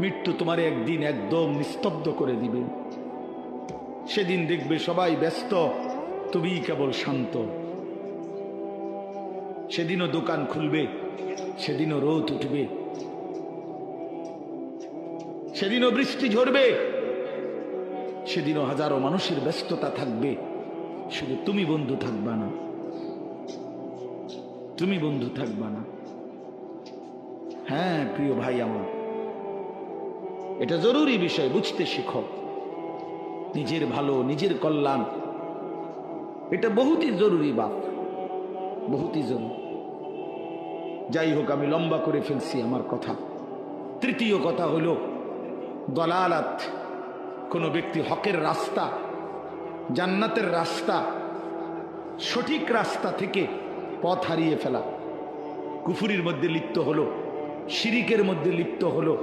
মৃত্যু তোমার একদিন একদম নিস্তব্ধ করে দিবে। সেদিন দেখবে সবাই ব্যস্ত, তুমি কেবল শান্ত। সেদিনও দোকান খুলবে, সেদিনও রোদ উঠবে, সেদিনও বৃষ্টি ঝরবে, সেদিনও হাজারো মানুষের ব্যস্ততা থাকবে, শুধু তুমি বন্ধু থাকবা না, তুমি বন্ধু থাকবা না। হ্যাঁ প্রিয় ভাই আমার, এটা জরুরি বিষয়, বুঝতে শিখো। নিজের ভালো, নিজের কল্যাণ, এটা বহুতই জরুরি বাপ, বহুতই জরুরি। যাই হোক, আমি লম্বা করে ফেলছি আমার কথা। তৃতীয় কথা হলো দলালাত, কোন ব্যক্তি হকের রাস্তা, জান্নাতের রাস্তা, সঠিক রাস্তা থেকে পথ হারিয়ে ফেলা, কুফরির মধ্যে লিপ্ত হলো, শিরিকের মধ্যে লিপ্ত হলো,